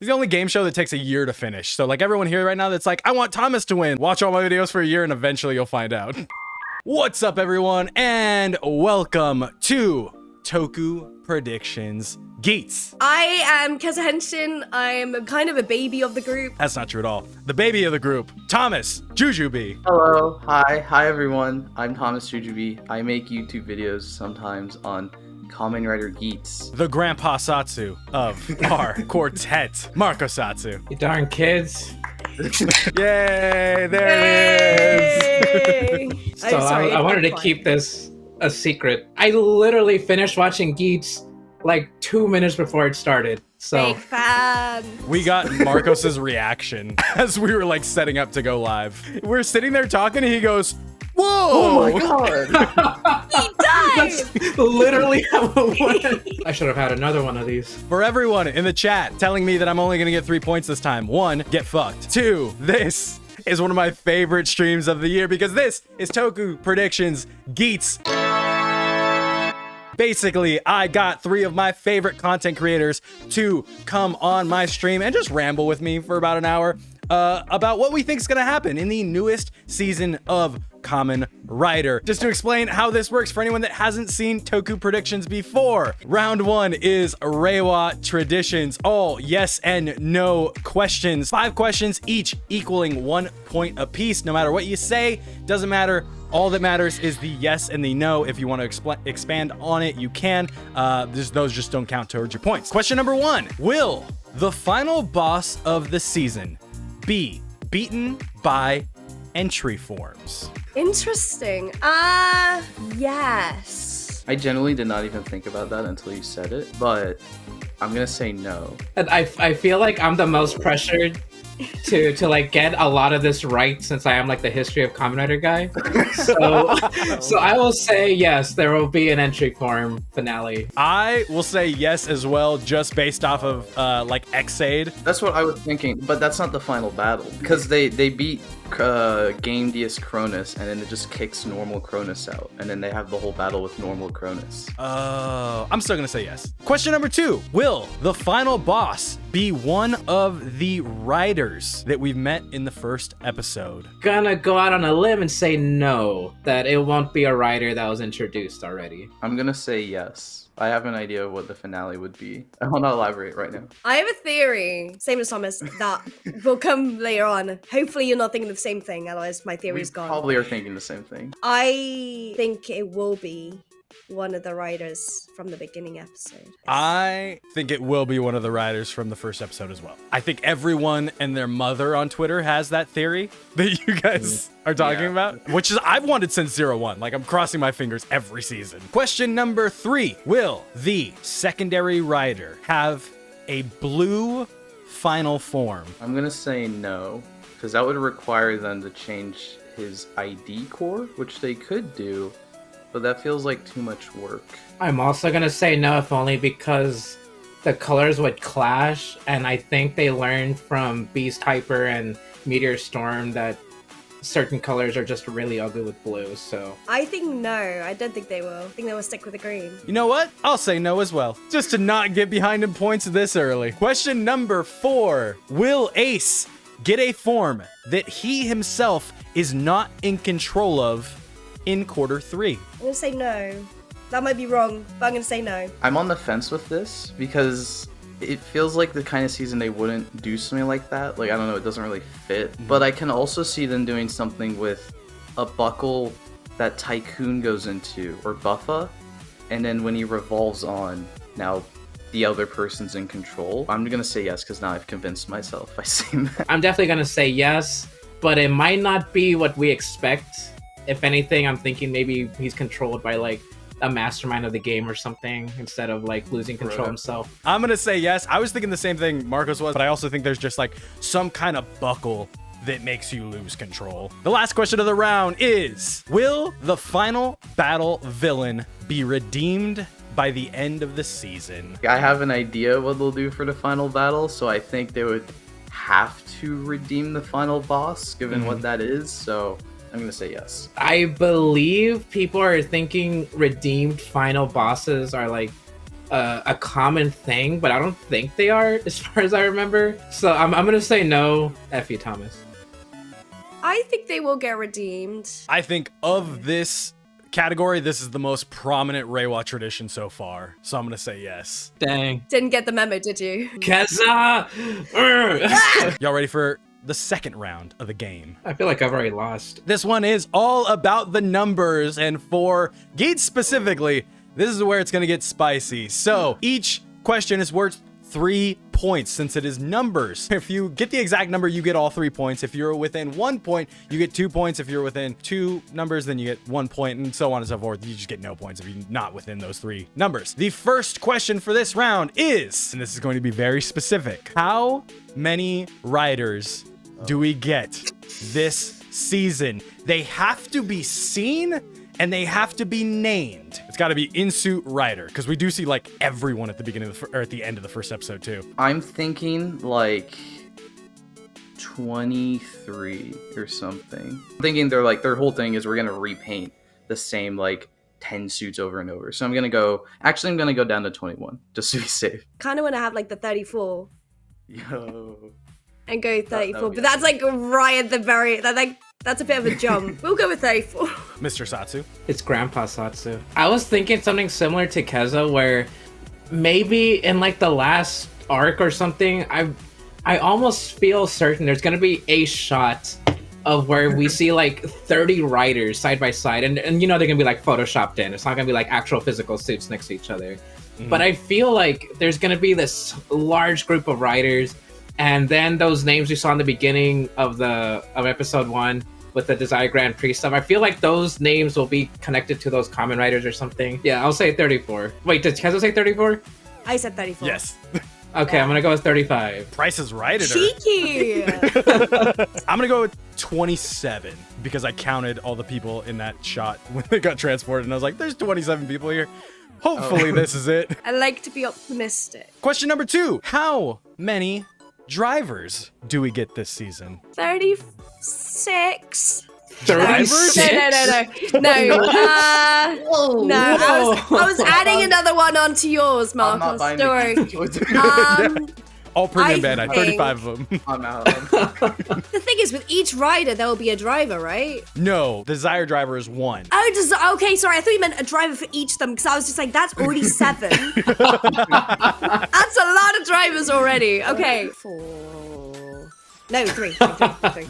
He's the only game show that takes a year to finish. So like everyone here right now that's like, I want Thomas to win. Watch all my videos for a year and eventually you'll find out. What's up, everyone, and welcome to Toku Predictions Geats. I am Kamen Rider Henshin. I'm kind of a baby of the group. That's not true at all. The baby of the group, Thomas Jujubee. Hello, hi everyone. I'm Thomas Jujubee. I make YouTube videos sometimes on Kamen Rider Geats. The grandpa Satsu of our quartet, Marco Satsu. You darn kids. Yay, there he is. So I wanted to keep this a secret. I literally finished watching Geats like 2 minutes before it started. So Big fan. We got Marcos's reaction as we were like setting up to go live. We're sitting there talking and he goes, whoa! Oh my god! He died! that's literally how it went. I should have had another one of these. For everyone in the chat telling me that I'm only gonna get 3 points this time. 1, get fucked. 2, this is one of my favorite streams of the year because this is Toku Predictions Geats. Basically, I got 3 of my favorite content creators to come on my stream and just ramble with me for about an hour about what we think is going to happen in the newest season of Kamen Rider. Just to explain how this works for anyone that hasn't seen Toku Predictions before. Round 1 is Reiwa Traditions, all yes and no questions. 5 questions, each equaling 1 point apiece. No matter what you say, doesn't matter. All that matters is the yes and the no. If you want to expand on it, you can. Those just don't count towards your points. Question number 1. Will the final boss of the season be beaten by entry forms? Interesting. Yes. I genuinely did not even think about that until you said it, but I'm gonna say no. And I feel like I'm the most pressured to like get a lot of this right since I am like the history of Kamen Rider guy. So I will say yes, there will be an entry form finale. I will say yes as well, just based off of like Xaid. That's what I was thinking, but that's not the final battle because they beat Game Dias Cronus and then it just kicks normal Cronus out and then they have the whole battle with normal Cronus. Oh, I'm still gonna say yes. Question number 2. Will the final boss be one of the riders that we've met in the first episode? Gonna go out on a limb and say no, that it won't be a rider that was introduced already. I'm gonna say yes. I have an idea of what the finale would be. I will not elaborate right now. I have a theory, same as Thomas, that will come later on. Hopefully you're not thinking of the same thing, otherwise my theory's gone. Probably are thinking the same thing. I think it will be one of the riders from the beginning episode. I think it will be one of the riders from the first episode as well. I think everyone and their mother on Twitter has that theory that you guys are talking about, which is I've wanted since 01. Like I'm crossing my fingers every season. Question number 3. Will the secondary rider have a blue final form? I'm gonna say no, because that would require them to change his ID core, which they could do, but that feels like too much work. I'm also gonna say no, if only because the colors would clash, and I think they learned from Beast Hyper and Meteor Storm that certain colors are just really ugly with blue, so... I think no. I don't think they will. I think they will stick with the green. You know what? I'll say no as well, just to not get behind in points this early. Question number 4. Will Ace get a form that he himself is not in control of in quarter 3? I'm gonna say no. That might be wrong, but I'm gonna say no. I'm on the fence with this because it feels like the kind of season they wouldn't do something like that. Like, I don't know, it doesn't really fit. But I can also see them doing something with a buckle that Tycoon goes into, or Buffa, and then when he revolves on, now the other person's in control. I'm gonna say yes because now I've convinced myself by saying that. I'm definitely gonna say yes, but it might not be what we expect. If anything, I'm thinking maybe he's controlled by like a mastermind of the game or something instead of like losing control himself. I'm gonna say yes. I was thinking the same thing Marcos was, but I also think there's just like some kind of buckle that makes you lose control. The last question of the round is, will the final battle villain be redeemed by the end of the season? I have an idea what they'll do for the final battle, so I think they would have to redeem the final boss, given what that is, so I'm gonna say yes. I believe people are thinking redeemed final bosses are like a common thing, but I don't think they are, as far as I remember. So I'm gonna say no. F you, Thomas. I think they will get redeemed. I think of this category, this is the most prominent Reiwa tradition so far. So I'm going to say yes. Dang. Didn't get the memo, did you? Keza! Y'all ready for the second round of the game? I feel like I've already lost. This one is all about the numbers, and for Geats specifically, this is where it's going to get spicy. So each question is worth 3 points since it is numbers. If you get the exact number, you get all 3 points. If you're within 1 point, you get 2 points. If you're within 2 numbers, then you get 1 point, and so on and so forth. You just get no points if you're not within those 3 numbers. The first question for this round is, and this is going to be very specific, how many riders do we get this season? They have to be seen and they have to be named. It's got to be in-suit rider, because we do see like everyone at the beginning of or at the end of the first episode too. I'm thinking like 23 or something. I'm thinking they're like, their whole thing is we're gonna repaint the same like 10 suits over and over. So I'm gonna go down to 21 just to be safe. Kind of want to have like the 34 Yo. and go 34, be but that's like right at the very, that's a bit of a jump. We'll go with 34. Mr. Satsu. It's Grandpa Satsu. I was thinking something similar to Keza, where maybe in like the last arc or something, I almost feel certain there's gonna be a shot of where we see like 30 riders side by side, and you know they're gonna be like photoshopped in. It's not gonna be like actual physical suits next to each other. But I feel like there's gonna be this large group of riders, and then those names we saw in the beginning of episode 1 with the Desire Grand Prix stuff, I feel like those names will be connected to those Kamen Riders or something. Yeah, I'll say 34. Wait, did Keza say 34? I said 34. Yes. Okay, I'm gonna go with 35. Price is right at her. Cheeky. I'm gonna go with 27 because I counted all the people in that shot when they got transported, and I was like, "There's 27 people here. Hopefully, this is it." I like to be optimistic. Question number 2: how many drivers do we get this season? 36. Drivers? No. No, I was adding another one onto yours, I'm Marcos. not buying Don't worry. the All premium I Bandai, think- 35 of them. I'm out. The thing is, with each rider, there will be a driver, right? No, Desire Driver is 1. Oh, okay, sorry. I thought you meant a driver for each of them, because I was just like, that's already 7. That's a lot of drivers already. Okay. 4. No, 3.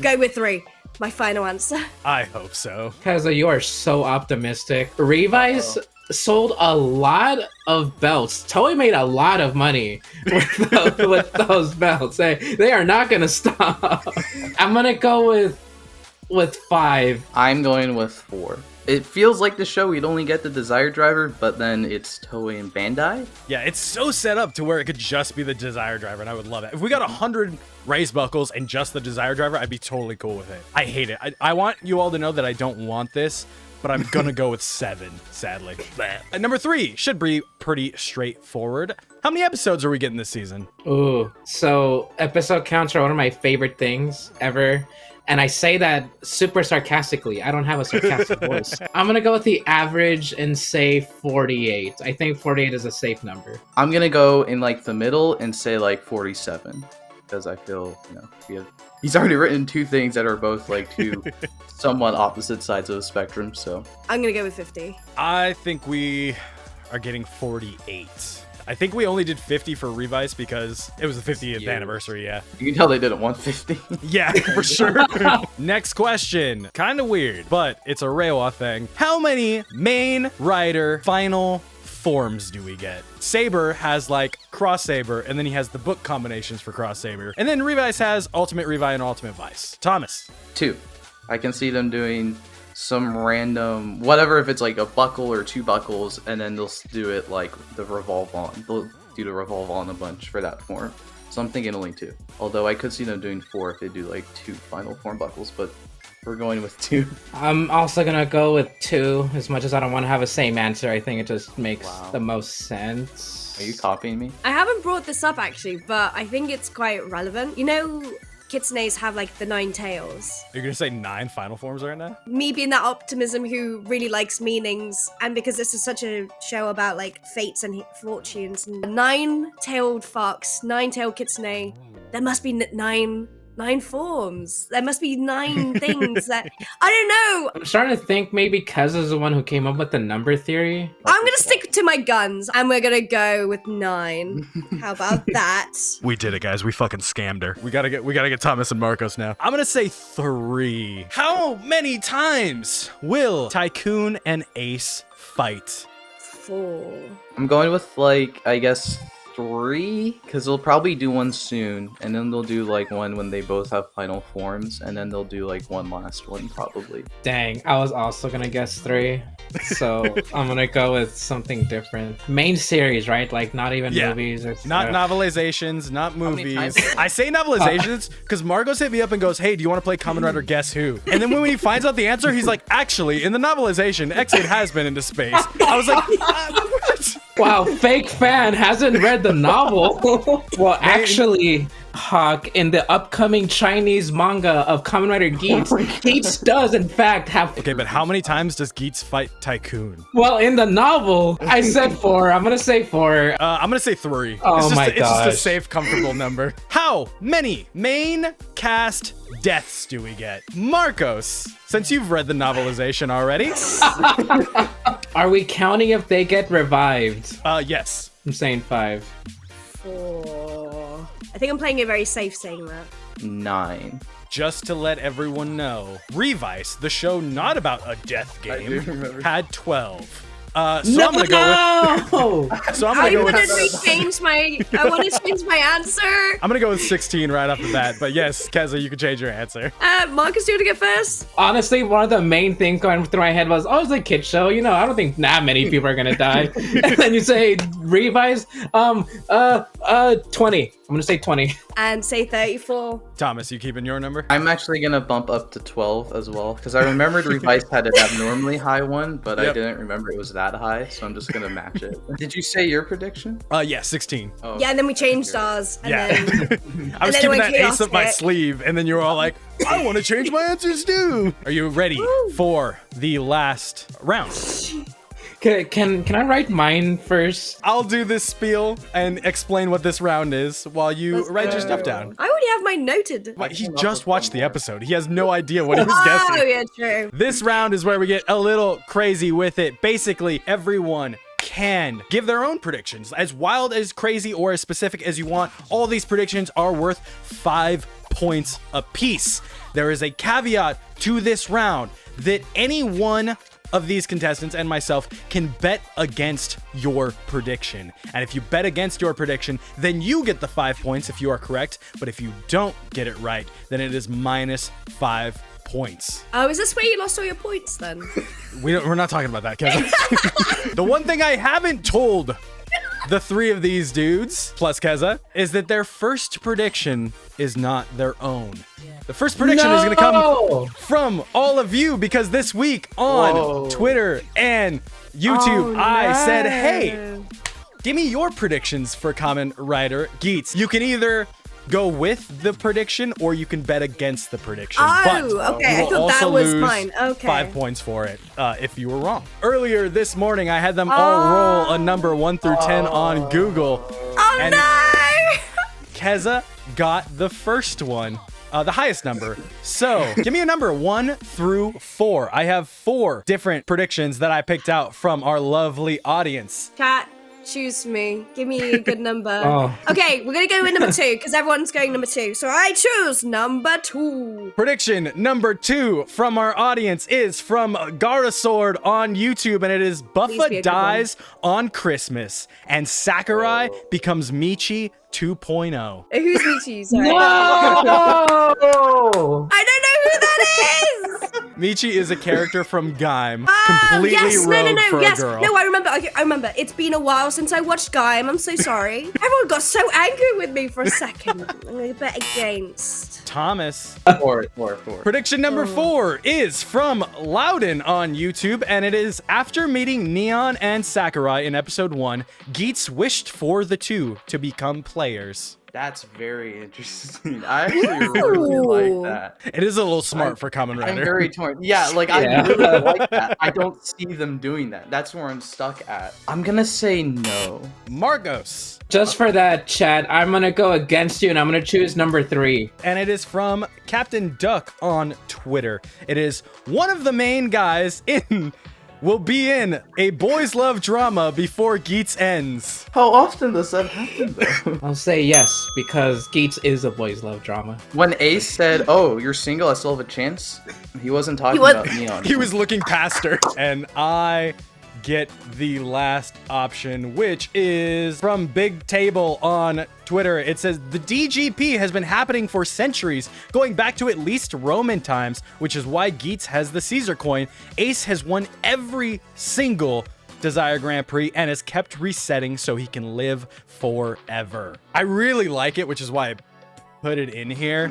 Go with 3. My final answer. I hope so. Keza, you are so optimistic. Revice sold a lot of belts. Toei made a lot of money with those belts. They are not gonna stop. I'm gonna go with 5. I'm going with 4. It feels like the show we'd only get the Desire Driver, but then it's Toei and Bandai. Yeah, it's so set up to where it could just be the Desire Driver, and I would love it. If we got 100 race buckles and just the Desire Driver, I'd be totally cool with it. I hate it. I want you all to know that I don't want this, but I'm gonna go with 7, sadly. Number 3 should be pretty straightforward. How many episodes are we getting this season? Ooh, so episode counts are one of my favorite things ever. And I say that super sarcastically. I don't have a sarcastic voice. I'm going to go with the average and say 48. I think 48 is a safe number. I'm gonna go in like the middle and say like 47, because I feel, he's already written 2 things that are both like 2 somewhat opposite sides of the spectrum. So I'm going to go with 50. I think we are getting 48. I think we only did 50 for Revice because it was the 50th anniversary, yeah. you can tell they didn't want 50. Yeah, for sure. Next question. Kind of weird, but it's a Reiwa thing. How many main rider final forms do we get? Saber has like Cross Saber, and then he has the book combinations for Cross Saber. And then Revice has Ultimate Revi and Ultimate Vice. Thomas. 2. I can see them doing some random whatever, if it's like a buckle or 2 buckles, and then they'll do it like the revolve on. They'll do the revolve on a bunch for that form. So I'm thinking only 2. Although I could see them doing 4 if they do like 2 final form buckles, but we're going with 2. I'm also going to go with 2, as much as I don't want to have a same answer. I think it just makes the most sense. Are you copying me? I haven't brought this up actually, but I think it's quite relevant. You know, kitsunes have like the 9 tails. You're gonna say 9 final forms right now? Me being that optimism who really likes meanings, and because this is such a show about like fates and fortunes, and 9-tailed fox, 9-tailed kitsune, there must be 9 forms. There must be 9 things that I don't know. I'm starting to think maybe Kez is the one who came up with the number theory. I'm gonna stick to my guns, and we're gonna go with 9. How about that? We did it, guys. We fucking scammed her. We gotta get Thomas and Marcos now. I'm gonna say 3. How many times will Tycoon and Ace fight? 4. I'm going with like, I guess 3, because they'll probably do one soon, and then they'll do like one when they both have final forms, and then they'll do like one last one probably. Dang, I was also gonna guess 3. So I'm gonna go with something different. Main series, right? Like not even movies. Or Not novelizations, not movies. I say novelizations because Marcos hit me up and goes, "Hey, do you want to play Kamen Rider Guess Who?" And then when he finds out the answer, he's like, "Actually, in the novelization, X8 has been into space." I was like, "What?" Wow, fake fan hasn't read the novel. Well, actually, Hawk, in the upcoming Chinese manga of Kamen Rider Geats, Geats does in fact have. Okay, but how many times does Geats fight Tycoon? Well, in the novel, I said 4. I'm gonna say 4. I'm gonna say 3. Oh It's just a gosh. safe, comfortable number. How many main cast deaths do we get? Marcos, since you've read the novelization already. Are we counting if they get revived? Yes. I'm saying 5. 4. I think I'm playing it very safe saying that. 9. Just to let everyone know, Revice, the show not about a death game, had 12. So I'm gonna go with. So I'm gonna I go want with. to change my answer. I'm gonna go with 16 right off the bat. But yes, Keza, you can change your answer. Marcus, do you want to get first? Honestly, one of the main things going through my head was, oh, it's a kid show. You know, I don't think that many people are gonna die. And then you say revise, 20. I'm gonna say 20. And say 34. Thomas, you keeping your number? I'm actually gonna bump up to 12 as well, because I remembered Revice had an abnormally high one, but I didn't remember it was that high, so I'm just gonna match it. Did you say your prediction? Yeah, 16. Oh, Yeah, and then we changed ours. And then I was then keeping it that went ace up my chaotic. sleeve, and then you were all like, I want to change my answers too. Are you ready for the last round? Can I write mine first? I'll do this spiel and explain what this round is while you Let's write your go. stuff down. I already have mine noted. But he just watched the episode. He has no idea what he was Oh, guessing. yeah, true. This round is where we get a little crazy with it. Basically, everyone can give their own predictions. As wild, as crazy, or as specific as you want. All these predictions are worth 5 points apiece. There is a caveat to this round that any one of these contestants and myself can bet against your prediction. And if you bet against your prediction, then you get the 5 points if you are correct. But if you don't get it right, then it is minus 5 points. Oh, is this where you lost all your points then? We're not talking about that, Kevin. The one thing I haven't told the 3 of these dudes, plus Keza, is that their first prediction is not their own. The first prediction is going to come from all of you, because this week on Twitter and YouTube, I said, hey, give me your predictions for Kamen Rider Geats. You can either go with the prediction or you can bet against the prediction. Oh, okay. I thought that was mine. Okay. 5 points for it if you were wrong. Earlier this morning, I had them all roll a number 1 through 10 on Google. Oh, and no! Keza got the first one. The highest number. So give me a number 1 through 4. I have 4 different predictions that I picked out from our lovely audience. Cat, choose me. Give me a good number. Oh. Okay, we're gonna go with number 2 because everyone's going number 2. So I choose number 2. Prediction number 2 from our audience is from Garasword on YouTube, and it is Please be a Buffa good dies on Christmas and Sakurai becomes Michi 2.0. Who's Michi? Sorry. No! I don't know who that is! Michi is a character from Gaim, completely yes, rogue for a girl. No, I remember. Okay, I remember. It's been a while since I watched Gaim. I'm so sorry. Everyone got so angry with me for a second. I'm gonna bet against. Thomas. 4. Prediction number 4 is from Loudon on YouTube, and it is after meeting Neon and Sakurai in episode 1, Geats wished for the two to become players. That's very interesting. I actually really like that. It is a little smart for Kamen I'm Rider. very torn. Yeah, like Yeah. I really like that. I don't see them doing that. That's where I'm stuck at. I'm gonna say no. Marcos. Just for that, Chad, I'm gonna go against you, and I'm gonna choose number 3. And it is from Captain Duck on Twitter. It is one of the main guys will be in a boys love drama before Geats ends. How often does that happen though? I'll say yes, because Geats is a boys' love drama. When Ace said, "Oh, you're single, I still have a chance," he wasn't talking was- about Neon. He was looking past her. And I get the last option, which is from Big Table on Twitter. It says, the DGP has been happening for centuries, going back to at least Roman times, which is why Geats has the Caesar coin. Ace has won every single Desire Grand Prix and has kept resetting so he can live forever. I really like it, which is why I put it in here.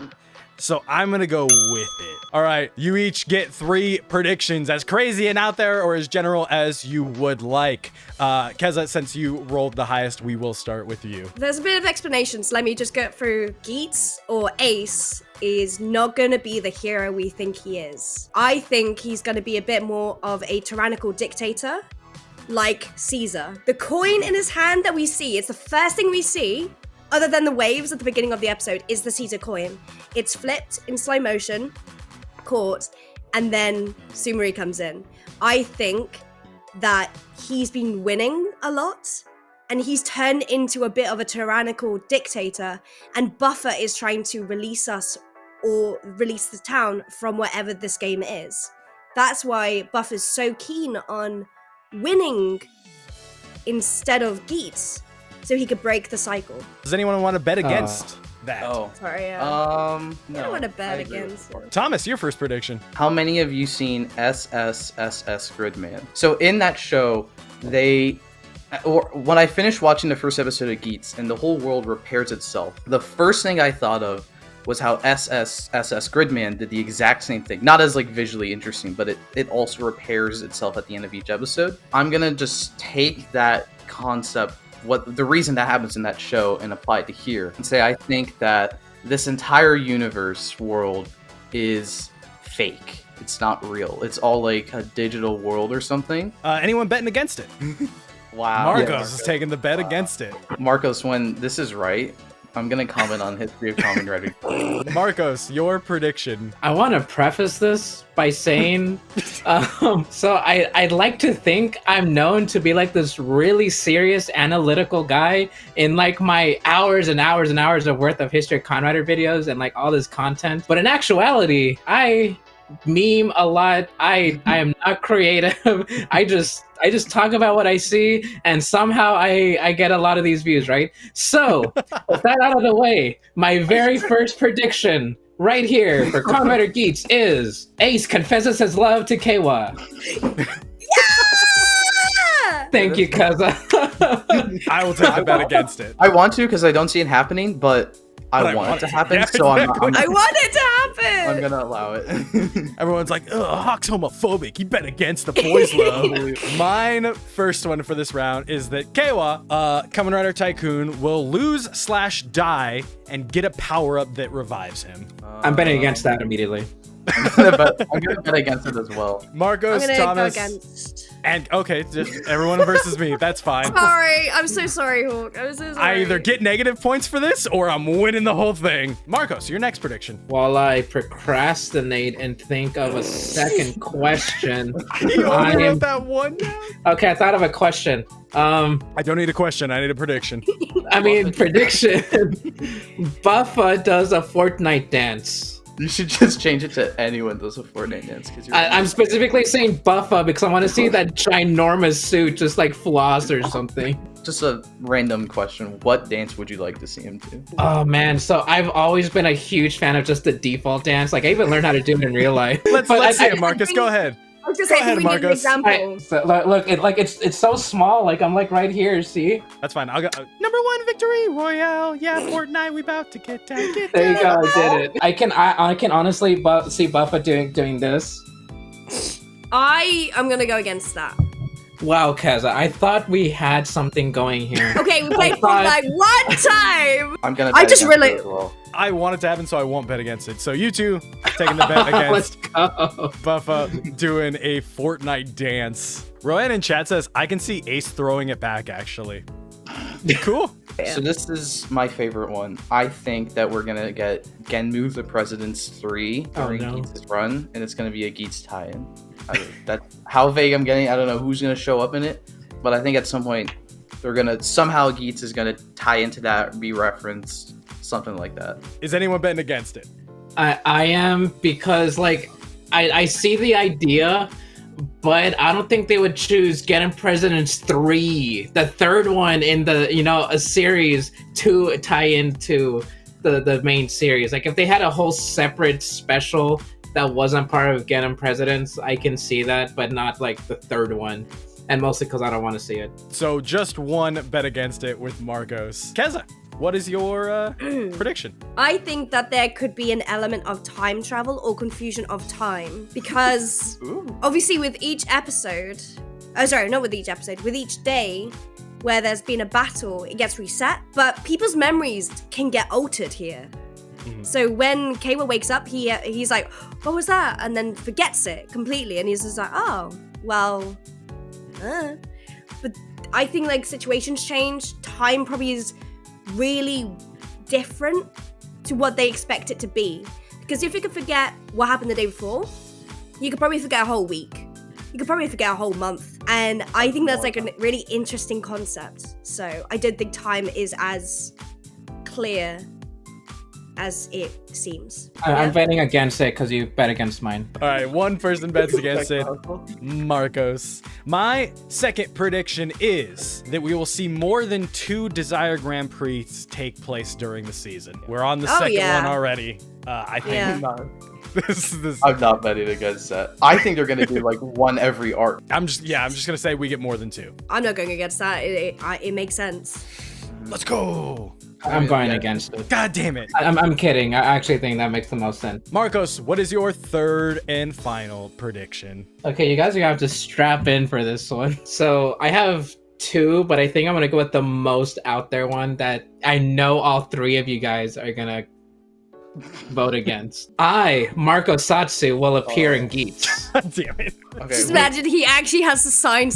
So I'm gonna go with it. All right, you each get 3 predictions, as crazy and out there or as general as you would like. Keza, since you rolled the highest, we will start with you. There's a bit of explanation, so let me just go through. Geats or Ace is not gonna be the hero we think he is. I think he's gonna be a bit more of a tyrannical dictator, like Caesar. The coin in his hand that we see, it's the first thing we see, other than the waves at the beginning of the episode, is the Caesar coin. It's flipped in slow motion, caught, and then Sumari comes in. I think that he's been winning a lot, and he's turned into a bit of a tyrannical dictator, and Buffer is trying to release us or release the town from whatever this game is. That's why Buffer's so keen on winning instead of Geats, so he could break the cycle. Does anyone want to bet against that? Oh. Sorry, No. I don't want to bet I agree against. with that. Thomas, your first prediction. How many of you seen SSSS Gridman? So in that show, when I finished watching the first episode of Geats and the whole world repairs itself, the first thing I thought of was how SSSS Gridman did the exact same thing. Not as like visually interesting, but it also repairs itself at the end of each episode. I'm gonna just take that concept, what the reason that happens in that show, and apply it to here and say I think that this entire universe world is fake. It's not real. It's all like a digital world or something. Anyone betting against it? Wow. Marcos is taking the bet against it. Marcos, when this is right, I'm gonna comment on history of Kamen Rider. Marcos, your prediction. I want to preface this by saying, so I'd like to think I'm known to be like this really serious analytical guy in like my hours and hours and hours of worth of history of Kamen Rider videos and like all this content. But in actuality, I meme a lot. I am not creative. I just talk about what I see, and somehow I get a lot of these views, right? So, with that out of the way, my very first prediction right here for Kamen Rider Geats is Ace confesses his love to Keiwa. Yeah! Thank you, Kaza. I will take the bet against it. I want to because I don't see it happening, but I want it to happen, Yeah, so exactly. I want it to I'm happen! gonna allow it. Everyone's like, ugh, Hawk's homophobic. He bet against the boys' love. Mine first one for this round is that Keiwa, Kamen Rider Tycoon, will lose/die and get a power-up that revives him. I'm betting against that immediately. I'm gonna bet against it as well. I'm Marcos, gonna Thomas, go against. and okay, just everyone versus me. That's fine. Sorry, I'm so sorry, Hawk. I'm so sorry. I either get negative points for this or I'm winning the whole thing. Marcos, your next prediction. While I procrastinate and think of a second question, You I only am- wrote that one down? okay, I thought of a question. I don't need a question. I need a prediction. I mean, prediction. Buffa does a Fortnite dance. You should just change it to anyone does a Fortnite dance. I'm specifically saying Buffa because I want to see that ginormous suit just like floss or something. Just a random question. What dance would you like to see him do? Oh man, so I've always been a huge fan of just the default dance. Like I even learned how to do it in real life. Let's But see it, Marcus. Go ahead. I was just Go saying, ahead, can we give an Marcos. example? So, look, it's so small. Like I'm like right here. See? That's fine. I'll go. Number 1 victory royale. Yeah, Fortnite. We about to get down. Get There you go. down. I did it. I can honestly see Buffa doing this. I am gonna go against that. Wow, Keza, I thought we had something going here. Okay, we played Fortnite one time. I'm gonna. I bet just against really- it as well. I want it to happen, so I won't bet against it. So you two taking the bet Let's against go. Buffa doing a Fortnite dance. Rowan in chat says, I can see Ace throwing it back, actually. Cool. So this is my favorite one. I think that we're gonna get Genmu the President's 3 during no. Geats' run, and it's gonna be a Geats tie-in. That's how vague I'm getting. I don't know who's gonna show up in it, but I think at some point they're gonna somehow Geats is gonna tie into that, be referenced, something like that. Is anyone betting against it? I am, because like I see the idea, but I don't think they would choose Get 'em Presidents 3, the third one in the a series, to tie into the main series. Like if they had a whole separate special that wasn't part of Get 'em Presidents, I can see that, but not like the third one. And mostly because I don't want to see it. So just one bet against it with Marcos. Keza, what is your prediction? I think that there could be an element of time travel or confusion of time, because obviously with each episode, with each day where there's been a battle, it gets reset, but people's memories can get altered here. So when Kawa wakes up, he's like, what was that? And then forgets it completely, and he's just like, oh, well, But I think like situations change, time probably is really different to what they expect it to be. Because if you could forget what happened the day before, you could probably forget a whole week. You could probably forget a whole month. And I think that's like a really interesting concept. So I don't think time is as clear as it seems. I'm betting against it because you bet against mine. All right, one person bets against it. Marcos. My second prediction is that we will see more than 2 Desire Grand Prix take place during the season. We're on the second one already. I think this. I'm not betting against that. I think they're gonna do like one every arc. I'm just gonna say we get more than 2. I'm not going against that. It makes sense. Let's go. I'm going against it. God damn it. I'm kidding. I actually think that makes the most sense. Marcos, what is your third and final prediction? Okay, you guys are gonna have to strap in for this one. So I have 2, but I think I'm gonna go with the most out there one that I know all 3 of you guys are gonna vote against. Marco Satsu, will appear in Geats. God damn it. Okay, Just imagine he actually has to sign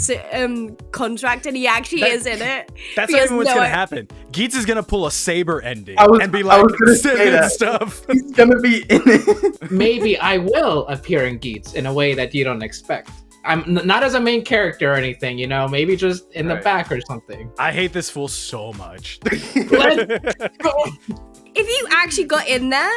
contract and he actually is in it. That's He not has even what's no gonna idea. happen. Geats is gonna pull a saber ending I was- and be I like, was gonna send say in that. stuff. he's gonna be in it. Maybe I will appear in Geats in a way that you don't expect. I'm not as a main character or anything, maybe just in the Right. back or something. I hate this fool so much. Let's go. If you actually got in there,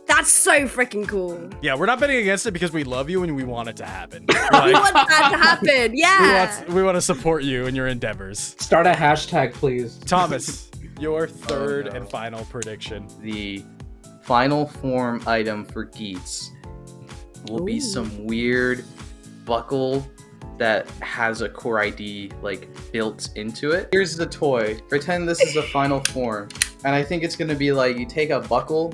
that's so freaking cool. Yeah, we're not betting against it because we love you and we want it to happen. We want that to happen. Yeah. We want to support you in your endeavors. Start a hashtag, please. Thomas, your third no. and final prediction. The final form item for Geats will be some weird buckle that has a core ID like built into it. Here's the toy. Pretend this is a final form, and I think it's gonna be like you take a buckle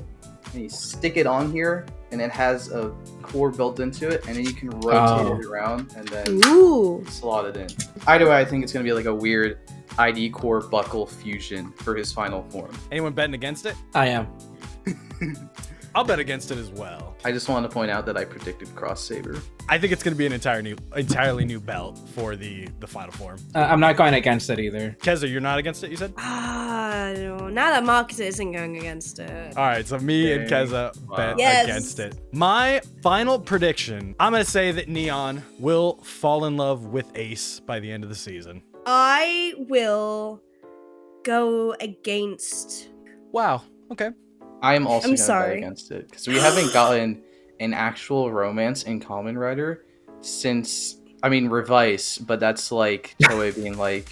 and you stick it on here, and it has a core built into it, and then you can rotate it around and then Ooh. slot it in. Either way, I think it's gonna be like a weird ID core buckle fusion for his final form. Anyone betting against it? I am. I'll bet against it as well. I just wanted to point out that I predicted Cross Saber. I think it's going to be an entirely new belt for the final form. I'm not going against it either. Keza, you're not against it, you said? No. Now that Marcus isn't going against it. All right, so me and Keza bet Yes. against it. My final prediction, I'm going to say that Neon will fall in love with Ace by the end of the season. I will go against. Wow, okay. I am also I'm going to bet sorry. against it because we haven't gotten an actual romance in Kamen Rider since, Revice, but that's like Toei being like,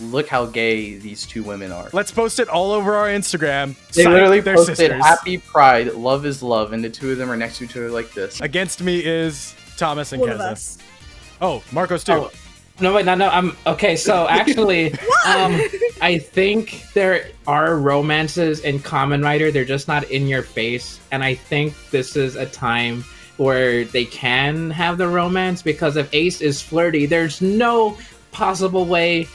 look how gay these 2 women are. Let's post it all over our Instagram. They Psych, literally they're posted sisters. Happy Pride, Love is Love, and the 2 of them are next to each other like this. Against me is Thomas and All of Keza. us. Oh, Marcos too. Oh, no, wait, no. I'm okay. So actually, I think there are romances in Kamen Rider. They're just not in your face, and I think this is a time where they can have the romance because if Ace is flirty, there's no possible way,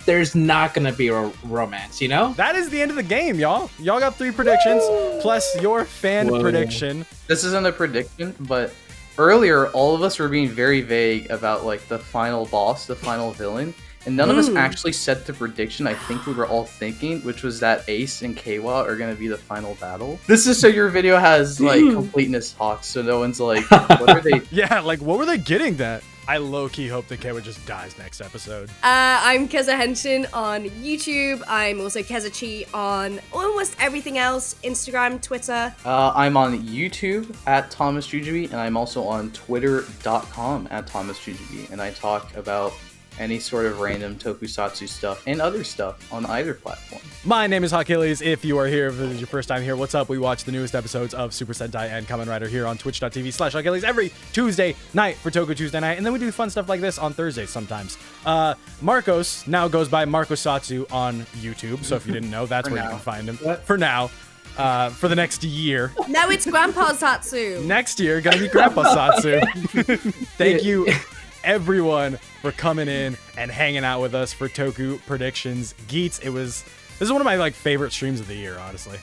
there's not gonna be a romance, you know? That is the end of the game, y'all. Y'all got 3 predictions plus your fan prediction. This isn't a prediction, but earlier all of us were being very vague about like the final boss, the final villain, and none of us actually set the prediction I think we were all thinking, which was that Ace and Kawa are gonna be the final battle. This is so your video has like completeness talks, so no one's like, what are they? Yeah, like what were they getting that? I low-key hope that Kawa just dies next episode. I'm Kamen Henshin on YouTube. I'm also Kezachi on almost everything else. Instagram, Twitter. I'm on YouTube at Thomas Jujubee, and I'm also on Twitter.com at Thomas Jujubee, and I talk about any sort of random tokusatsu stuff and other stuff on either platform. My name is Achilles. If you are here, if this is your first time here, what's up? We watch the newest episodes of Super Sentai and Kamen Rider here on twitch.tv/Achilles every Tuesday night for Toku Tuesday night, and then we do fun stuff like this on Thursdays sometimes. Marcos now goes by Marcosatsu on YouTube, so if you didn't know, that's where you can find him. For now. For the next year. No, it's Grandpa Satsu. Next year, gonna be Grandpa Satsu. Thank you, everyone, for coming in and hanging out with us for Toku Predictions Geats. This is one of my favorite streams of the year, honestly.